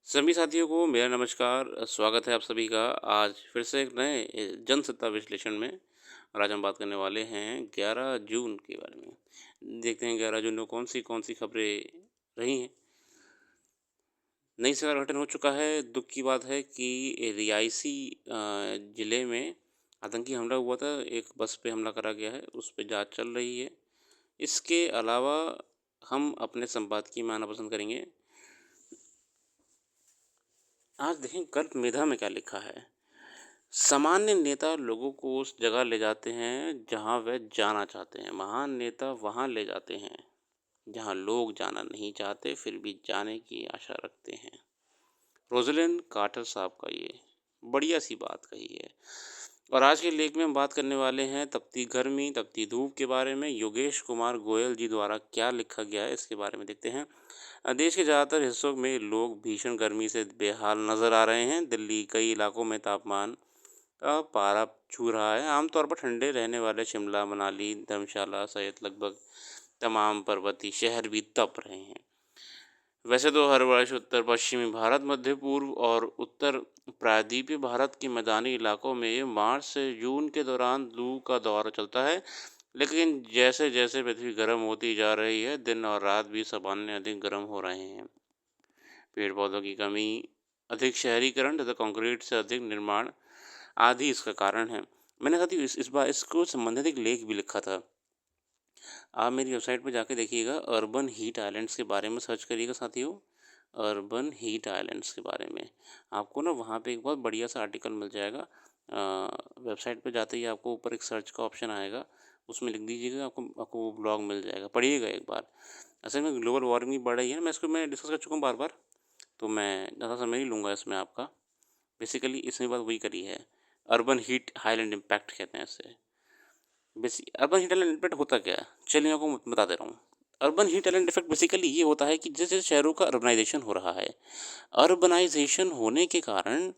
सभी साथियों को मेरा नमस्कार। स्वागत है आप सभी का आज फिर से एक नए जनसत्ता विश्लेषण में। और आज हम बात करने वाले हैं 11 जून के बारे में। देखते हैं 11 जून को कौन सी खबरें रही हैं। नई सवाल गठन हो चुका है। दुख की बात है कि रियासी ज़िले में आतंकी हमला हुआ था। एक बस पे हमला करा गया है, उस पे जांच चल रही है। इसके अलावा हम अपने संपादकीय में आना पसंद करेंगे। आज देखें कर्क मेधा में क्या लिखा है। सामान्य नेता लोगों को उस जगह ले जाते हैं जहां वह जाना चाहते हैं। महान नेता वहां ले जाते हैं जहां लोग जाना नहीं चाहते फिर भी जाने की आशा रखते हैं। रोजलिन कार्टर साहब का ये बढ़िया सी बात कही है। और आज के लेख में हम बात करने वाले हैं तपती गर्मी तपती धूप के बारे में। योगेश कुमार गोयल जी द्वारा क्या लिखा गया है इसके बारे में देखते हैं। देश के ज़्यादातर हिस्सों में लोग भीषण गर्मी से बेहाल नज़र आ रहे हैं। दिल्ली कई इलाकों में तापमान का पारा छू रहा है। आमतौर पर ठंडे रहने वाले शिमला मनाली धर्मशाला सहित लगभग तमाम पर्वतीय शहर भी तप रहे हैं। वैसे तो हर वर्ष उत्तर पश्चिमी भारत मध्य पूर्व और उत्तर प्रायद्वीपीय भारत के मैदानी इलाकों में मार्च से जून के दौरान लू का दौर चलता है। लेकिन जैसे जैसे पृथ्वी गर्म होती जा रही है दिन और रात भी सामान्य अधिक गर्म हो रहे हैं। पेड़ पौधों की कमी, अधिक शहरीकरण तथा कंक्रीट से अधिक निर्माण आदि इसका कारण है। मैंने साथियों इस बार इसको संबंधित एक लेख भी लिखा था। आप मेरी वेबसाइट पर जाके देखिएगा, अर्बन हीट आइलैंड्स के बारे में सर्च करिएगा साथियों। अर्बन हीट आइलैंड्स के बारे में आपको ना वहाँ पे एक बहुत बढ़िया सा आर्टिकल मिल जाएगा। वेबसाइट पे जाते ही आपको ऊपर एक सर्च का ऑप्शन आएगा, उसमें लिख दीजिएगा, आपको आपको वो ब्लॉग मिल जाएगा, पढ़िएगा एक बार। असल में ग्लोबल वार्मिंग बढ़ रही है ना, मैं डिस्कस कर चुका हूँ बार बार, तो मैं ज़्यादा समय नहीं लूँगा इसमें आपका। बेसिकली इसमें बात वही करी है। अर्बन हीट हाईलैंड इम्पैक्ट कहते हैं इसे। Basic urban heat island effect होता क्या है, चलिए मैं आपको बता दे रहा हूँ। Urban heat island effect basically ये होता है कि जैसे जैसे शहरों का अर्बनाइजेशन हो रहा है, अर्बनाइजेशन होने के कारण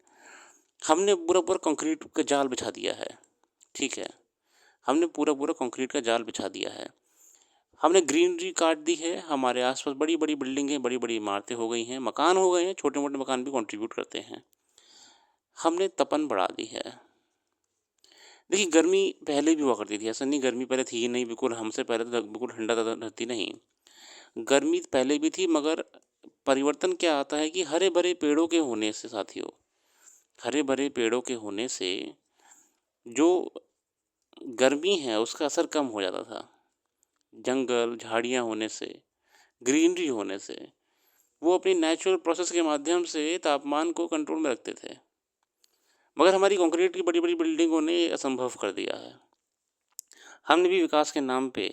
हमने पूरा पूरा कंक्रीट का जाल बिछा दिया है। ठीक है, हमने पूरा पूरा कंक्रीट का जाल बिछा दिया है। हमने ग्रीनरी काट दी है। हमारे आसपास बड़ी बड़ी बिल्डिंगें बड़ी बड़ी इमारतें हो गई हैं, मकान हो गए हैं, छोटे मोटे मकान भी कंट्रीब्यूट करते हैं। हमने तपन बढ़ा दी है। देखिए गर्मी पहले भी हुआ करती थी, ऐसा नहीं गर्मी पहले थी ही नहीं, बिल्कुल हमसे पहले तो बिल्कुल ठंडा धरती नहीं। गर्मी पहले भी थी, मगर परिवर्तन क्या आता है कि हरे भरे पेड़ों के होने से साथियों, हरे भरे पेड़ों के होने से जो गर्मी है उसका असर कम हो जाता था। जंगल झाड़ियाँ होने से, ग्रीनरी होने से वो अपनी नेचुरल प्रोसेस के माध्यम से तापमान को कंट्रोल में रखते थे। मगर हमारी कंक्रीट की बड़ी बड़ी बिल्डिंगों ने असंभव कर दिया है। हमने भी विकास के नाम पे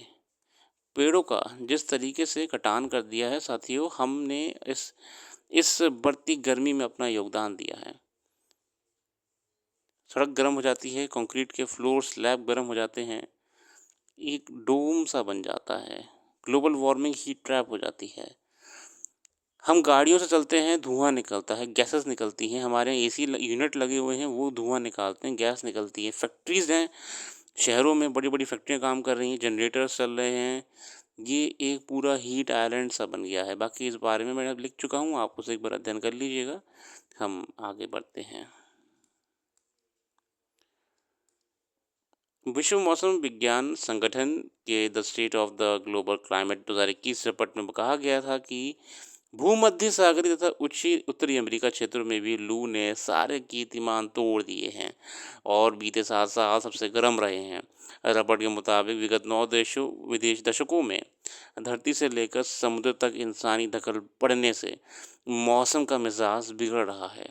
पेड़ों का जिस तरीके से कटान कर दिया है साथियों, हमने इस बढ़ती गर्मी में अपना योगदान दिया है। सड़क गर्म हो जाती है, कंक्रीट के फ्लोर स्लैब गर्म हो जाते हैं, एक डोम सा बन जाता है, ग्लोबल वार्मिंग हीट ट्रैप हो जाती है। हम गाड़ियों से चलते हैं, धुआं निकलता है, गैसेस निकलती हैं। हमारे यहाँ एसी यूनिट लगे हुए हैं, वो धुआं निकालते हैं, गैस निकलती है। फैक्ट्रीज़ हैं, शहरों में बड़ी बड़ी फैक्ट्रियाँ काम कर रही हैं, जनरेटर्स चल रहे हैं। ये एक पूरा हीट आइलैंड सा बन गया है। बाकी इस बारे में मैं लिख चुका हूँ, आप उसे एक बार अध्ययन कर लीजिएगा। हम आगे बढ़ते हैं। विश्व मौसम विज्ञान संगठन के the state of the global climate 2021 report में कहा गया था कि भूमध्य सागरीय तथा उत्तरी अमेरिका क्षेत्रों में भी लू ने सारे कीर्तिमान तोड़ दिए हैं और बीते 7 साल सबसे गर्म रहे हैं। रिपोर्ट के मुताबिक विगत 9 दशकों में धरती से लेकर समुद्र तक इंसानी दखल पड़ने से मौसम का मिजाज बिगड़ रहा है।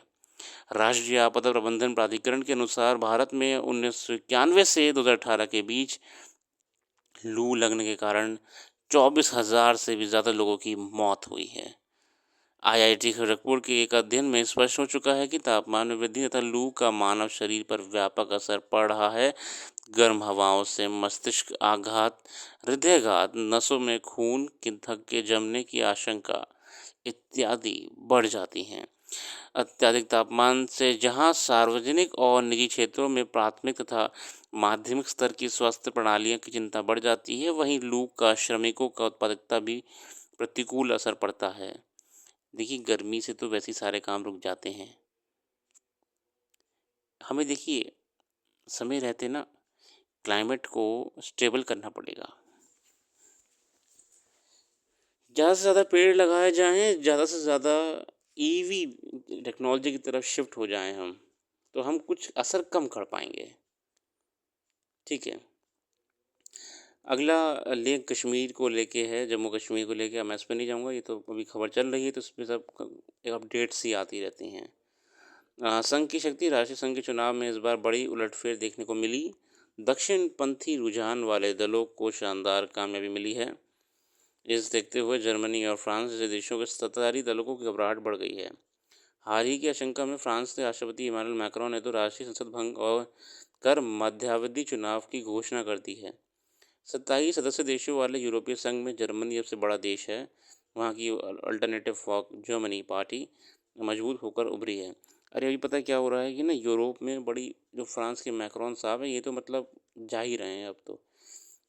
राष्ट्रीय आपदा प्रबंधन प्राधिकरण के अनुसार भारत में 1991 से 2018 के बीच लू लगने के कारण 24,000 से भी ज़्यादा लोगों की मौत हुई है। आईआईटी खड़गपुर के एक अध्ययन में स्पष्ट हो चुका है कि तापमान में वृद्धि तथा लू का मानव शरीर पर व्यापक असर पड़ रहा है। गर्म हवाओं से मस्तिष्क आघात, हृदयघात, नसों में खून के थक्के जमने की आशंका इत्यादि बढ़ जाती हैं। अत्यधिक तापमान से जहां सार्वजनिक और निजी क्षेत्रों में प्राथमिक तथा माध्यमिक स्तर की स्वास्थ्य प्रणालियों की चिंता बढ़ जाती है, वहीं लू का श्रमिकों का उत्पादकता भी प्रतिकूल असर पड़ता है। देखिए गर्मी से तो वैसे ही सारे काम रुक जाते हैं। हमें देखिए समय रहते ना क्लाइमेट को स्टेबल करना पड़ेगा। ज़्यादा से ज़्यादा पेड़ लगाए जाएँ, ज़्यादा से ज़्यादा ईवी टेक्नोलॉजी की तरफ शिफ्ट हो जाएँ हम, तो हम कुछ असर कम कर पाएँगे। ठीक है। अगला लेख कश्मीर को लेके है, जम्मू कश्मीर को लेके। मैं इस पे नहीं जाऊँगा, ये तो अभी खबर चल रही है तो इसमें सब क अपडेट्स ही आती रहती हैं। संघ की शक्ति, राष्ट्रीय संघ के चुनाव में इस बार बड़ी उलटफेर देखने को मिली। दक्षिणपंथी रुझान वाले दलों को शानदार कामयाबी मिली है। इस देखते हुए जर्मनी और फ्रांस जैसे देशों के सत्ताधारी दलों को घबराहट बढ़ गई है। हार ही की आशंका में फ्रांस के राष्ट्रपति इमानुएल मैक्रों ने तो राष्ट्रीय संसद भंग और कर मध्यावधि चुनाव की घोषणा कर दी है। 27 सदस्य देशों वाले यूरोपीय संघ में जर्मनी सबसे बड़ा देश है। वहाँ की अल्टरनेटिव फॉर जर्मनी पार्टी मजबूत होकर उभरी है। अरे अभी पता है क्या हो रहा है कि ना यूरोप में बड़ी जो फ्रांस के मैक्रोन साहब हैं, ये तो मतलब जा ही रहे हैं अब तो।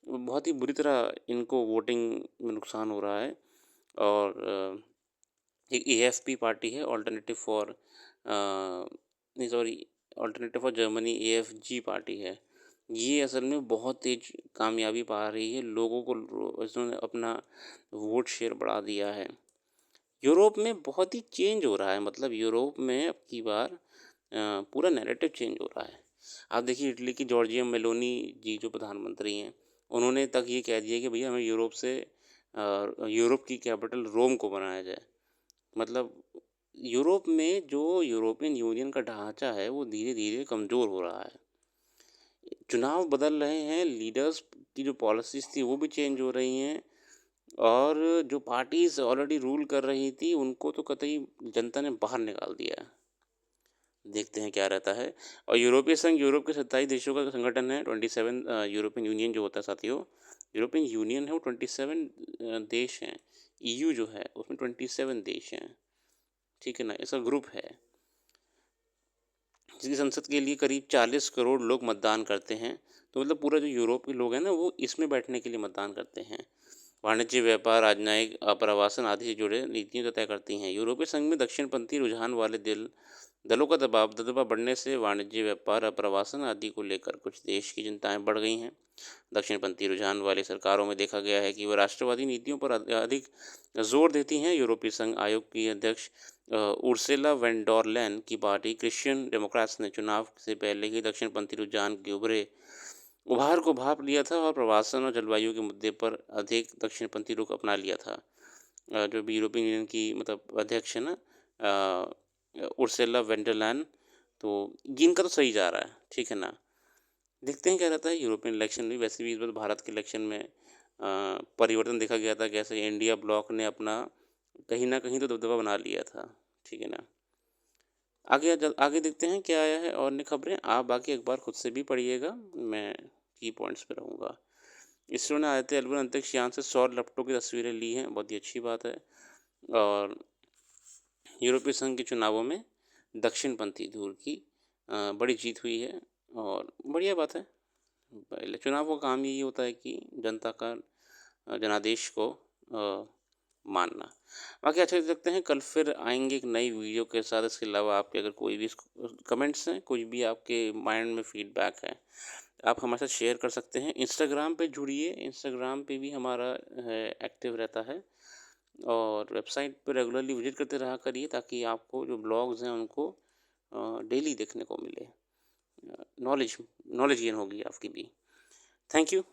बहुत ही बुरी तरह इनको वोटिंग में नुकसान हो रहा है। और एक एएफपी पार्टी है, नहीं sorry, alternative for Germany AFG party है। ये असल में बहुत तेज कामयाबी पा रही है, लोगों को इसने अपना वोट शेयर बढ़ा दिया है। यूरोप में बहुत ही चेंज हो रहा है, मतलब यूरोप में अब की बार पूरा नैरेटिव चेंज हो रहा है। आप देखिए इटली की जॉर्जिया मेलोनी जी जो प्रधानमंत्री हैं, उन्होंने तक ये कह दिया कि भैया हमें यूरोप की कैपिटल रोम को बनाया जाए। मतलब यूरोप में जो यूरोपियन यूनियन का ढांचा है वो धीरे धीरे कमज़ोर हो रहा है। चुनाव बदल रहे हैं, लीडर्स की जो पॉलिसीज़ थी वो भी चेंज हो रही हैं, और जो पार्टीज़ ऑलरेडी रूल कर रही थी उनको तो कतई जनता ने बाहर निकाल दिया है। देखते हैं क्या रहता है। और यूरोपीय संघ यूरोप के 27 देशों का संगठन है। 27 यूरोपियन यूनियन जो होता है साथियों, यूरोपियन यूनियन है वो 27 देश हैं। ईयू जो है उसमें 27 देश हैं। ठीक है ना, ऐसा ग्रुप है जिसकी संसद के लिए करीब 40 करोड़ लोग मतदान करते हैं। तो मतलब पूरा जो यूरोप के लोग हैं ना वो इसमें बैठने के लिए मतदान करते हैं। वाणिज्य, व्यापार, राजनयिक, प्रवासन आदि से जुड़े नीतियाँ तो तय करती हैं। यूरोपीय संघ में दक्षिणपंथी रुझान वाले दलों का दबदबा बढ़ने से वाणिज्य, व्यापार, प्रवासन आदि को लेकर कुछ देश की चिंताएं बढ़ गई हैं। दक्षिणपंथी रुझान वाली सरकारों में देखा गया है कि वह राष्ट्रवादी नीतियों पर अधिक जोर देती हैं। यूरोपीय संघ आयोग की अध्यक्ष उर्सुला वैन डॉर लेyen की पार्टी क्रिश्चियन डेमोक्रेट्स ने चुनाव से पहले ही दक्षिणपंथी रुझान के उभार को भाप लिया था और प्रवासन और जलवायु के मुद्दे पर अधिक दक्षिणपंथी रुख अपना लिया था। जो भी यूरोपियन यूनियन की मतलब अध्यक्ष है ना, उर्सुला वैन डर लेyen, तो इनका तो सही जा रहा है, ठीक है ना। देखते हैं क्या रहता है यूरोपियन इलेक्शन में। वैसे भी इस बार भारत के इलेक्शन में परिवर्तन देखा गया था, कैसे इंडिया ब्लॉक ने अपना कहीं ना कहीं तो दबदबा बना लिया था, ठीक है ना। आगे देखते हैं क्या आया है और अन्य खबरें। आप बाकी अखबार खुद से भी पढ़िएगा, मैं की पॉइंट्स पे रहूँगा। इसरो ने आदित्य एल 1 अंतरिक्ष यान से सौर लपटों की तस्वीरें ली हैं, बहुत ही अच्छी बात है। और यूरोपीय संघ के चुनावों में दक्षिणपंथी धुर की बड़ी जीत हुई है, और बढ़िया बात है। पहले चुनाव का काम यही होता है कि जनता का जनादेश को मानना। बाकी अच्छा देखते हैं, कल फिर आएंगे एक नई वीडियो के साथ। इसके अलावा आपके अगर कोई भी कमेंट्स हैं, कुछ भी आपके माइंड में फीडबैक है, आप हमारे साथ शेयर कर सकते हैं। इंस्टाग्राम पे जुड़िए, इंस्टाग्राम पे भी हमारा एक्टिव रहता है, और वेबसाइट पे रेगुलरली विजिट करते रहा करिए ताकि आपको जो ब्लॉग्स हैं उनको डेली देखने को मिले। नॉलेज नॉलेज गेन होगी आपकी भी। Thank you.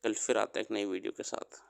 कल फिर आता है एक नई वीडियो के साथ।